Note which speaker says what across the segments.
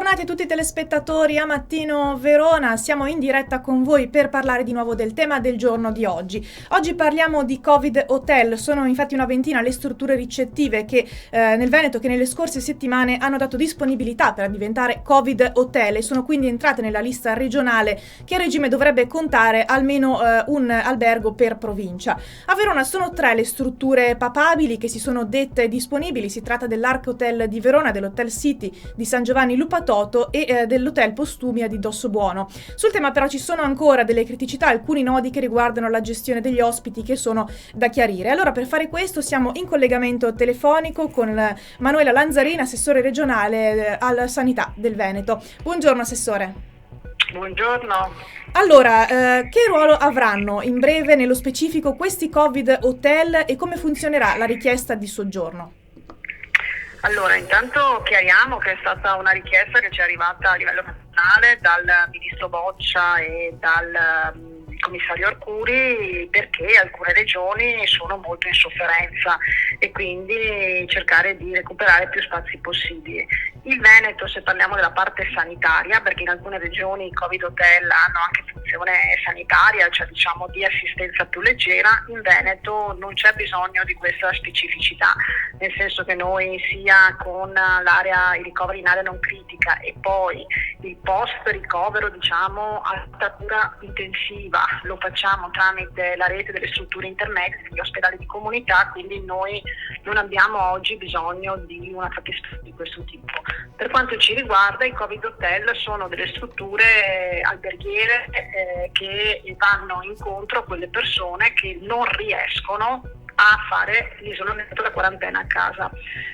Speaker 1: Bentornati a tutti i telespettatori a Mattino Verona, siamo in diretta con voi per parlare di nuovo del tema del giorno di oggi. Oggi parliamo di Covid Hotel, sono infatti una ventina le strutture ricettive che nel Veneto che nelle scorse settimane hanno dato disponibilità per diventare Covid Hotel e sono quindi entrate nella lista regionale che a regime dovrebbe contare almeno un albergo per provincia. A Verona sono 3 le strutture papabili che si sono dette disponibili, si tratta dell'Arc Hotel di Verona, dell'Hotel City di San Giovanni Lupatoto e dell'Hotel Postumia di Dossobuono. Sul tema però ci sono ancora delle criticità, alcuni nodi che riguardano la gestione degli ospiti che sono da chiarire. Allora per fare questo siamo in collegamento telefonico con Manuela Lanzarin, assessore regionale alla sanità del Veneto. Buongiorno assessore.
Speaker 2: Buongiorno.
Speaker 1: Allora, che ruolo avranno in breve nello specifico questi Covid Hotel e come funzionerà la richiesta di soggiorno?
Speaker 2: Allora, intanto chiariamo che è stata una richiesta che ci è arrivata a livello nazionale dal ministro Boccia e dal commissario Arcuri, perché alcune regioni sono molto in sofferenza e quindi cercare di recuperare più spazi possibili. Il Veneto, se parliamo della parte sanitaria, perché in alcune regioni i Covid Hotel hanno anche funzione sanitaria, cioè diciamo di assistenza più leggera, in Veneto non c'è bisogno di questa specificità, nel senso che noi sia con il ricovero in area non critica e poi il post ricovero diciamo alta cura intensiva lo facciamo tramite la rete delle strutture intermedie, degli ospedali di comunità, quindi noi non abbiamo oggi bisogno di una fattispecie di questo tipo. Per quanto ci riguarda, i Covid Hotel sono delle strutture alberghiere che vanno incontro a quelle persone che non riescono a fare l'isolamento, la quarantena a casa.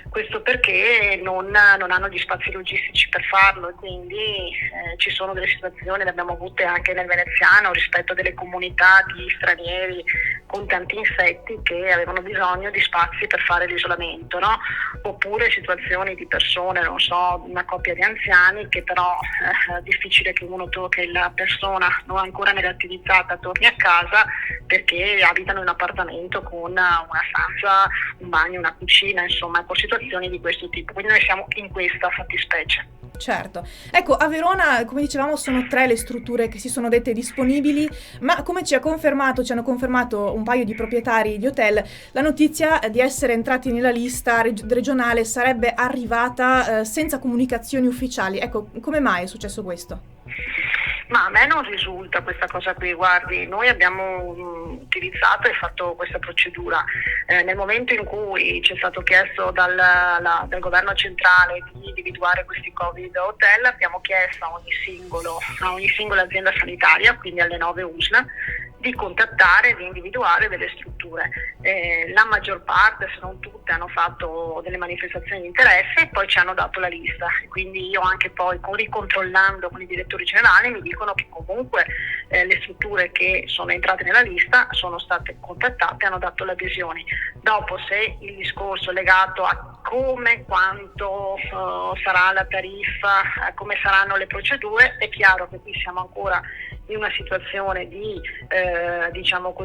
Speaker 2: Questo perché non hanno gli spazi logistici per farlo e quindi ci sono delle situazioni, le abbiamo avute anche nel veneziano, rispetto a delle comunità di stranieri con tanti insetti che avevano bisogno di spazi per fare l'isolamento, no? Oppure situazioni di persone, non so, una coppia di anziani che però è difficile che la persona non ancora negativizzata torni a casa perché abitano in un appartamento con una stanza, un bagno, una cucina, insomma, ecco, situazioni di questo tipo. Quindi noi siamo in questa fattispecie.
Speaker 1: Certo. Ecco, a Verona, come dicevamo, sono 3 le strutture che si sono dette disponibili, ma come ci hanno confermato un paio di proprietari di hotel, la notizia di essere entrati nella lista regionale sarebbe arrivata senza comunicazioni ufficiali. Ecco, come mai è successo questo?
Speaker 2: Ma a me non risulta questa cosa qui, guardi, noi abbiamo utilizzato e fatto questa procedura. Nel momento in cui ci è stato chiesto dal governo centrale di individuare questi Covid Hotel, abbiamo chiesto a ogni singola azienda sanitaria, quindi alle 9 USL, di contattare e di individuare delle strutture. La maggior parte, se non tutte, hanno fatto delle manifestazioni di interesse e poi ci hanno dato la lista. Quindi io anche poi, ricontrollando con i direttori generali, mi dicono che comunque le strutture che sono entrate nella lista sono state contattate e hanno dato le adesioni. Dopo, se il discorso è legato a come, quanto sarà la tariffa, come saranno le procedure, è chiaro che qui siamo ancora in una situazione di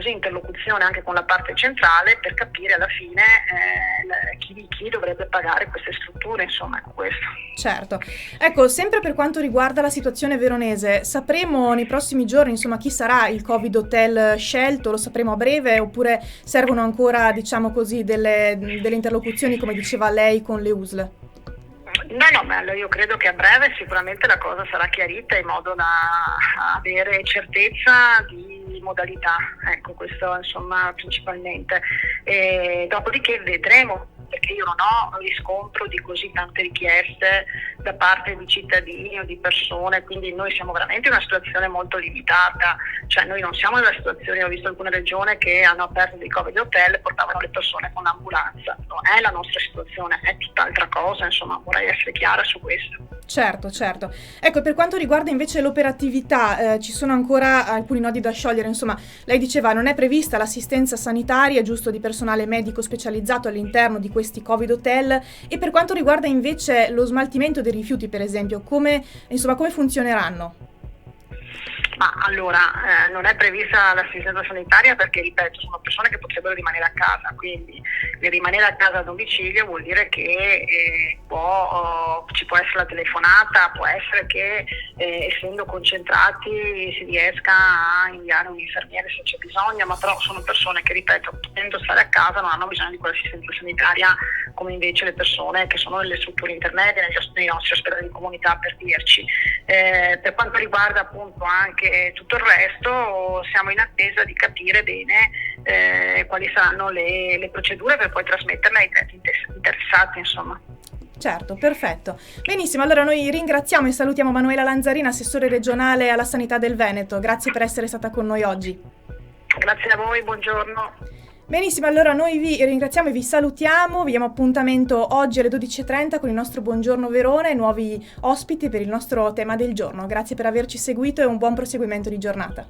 Speaker 2: interlocuzione anche con la parte centrale per capire alla fine chi dovrebbe pagare queste strutture, insomma, ecco questo.
Speaker 1: Certo. Ecco, sempre per quanto riguarda la situazione veronese, sapremo nei prossimi giorni, insomma, chi sarà il Covid Hotel scelto? Lo sapremo a breve oppure servono ancora, diciamo così, delle interlocuzioni, come diceva lei, con le USL?
Speaker 2: No, ma io credo che a breve sicuramente la cosa sarà chiarita in modo da avere certezza di modalità, ecco questo insomma principalmente. Dopodiché vedremo, perché io non ho riscontro di così tante richieste da parte di cittadini o di persone, quindi noi siamo veramente in una situazione molto limitata, cioè noi non siamo in una situazione, ho visto alcune regioni che hanno aperto dei Covid Hotel e portavano le persone con l'ambulanza, non è la nostra situazione, è tutt'altra cosa, insomma vorrei essere chiara su questo.
Speaker 1: Certo. Ecco, per quanto riguarda invece l'operatività, ci sono ancora alcuni nodi da sciogliere, insomma, lei diceva non è prevista l'assistenza sanitaria, giusto, di personale medico specializzato all'interno di questi Covid Hotel, e per quanto riguarda invece lo smaltimento dei rifiuti, per esempio, come funzioneranno?
Speaker 2: Ma allora non è prevista l'assistenza sanitaria perché, ripeto, sono persone che potrebbero rimanere a casa, quindi il rimanere a casa a domicilio vuol dire che ci può essere la telefonata, può essere che essendo concentrati si riesca a inviare un infermiere se c'è bisogno, ma però sono persone che, ripeto, potendo stare a casa non hanno bisogno di quell'assistenza sanitaria come invece le persone che sono nelle strutture intermedie, nei nostri ospedali di comunità, per dirci. Per quanto riguarda appunto anche tutto il resto, siamo in attesa di capire bene quali saranno le procedure per poi trasmetterle ai diretti interessati, insomma.
Speaker 1: Certo, perfetto. Benissimo, allora noi ringraziamo e salutiamo Manuela Lanzarina, assessore regionale alla sanità del Veneto. Grazie per essere stata con noi oggi.
Speaker 2: Grazie a voi, buongiorno.
Speaker 1: Benissimo, allora noi vi ringraziamo e vi salutiamo, vi diamo appuntamento oggi alle 12:30 con il nostro Buongiorno Verona e nuovi ospiti per il nostro tema del giorno. Grazie per averci seguito e un buon proseguimento di giornata.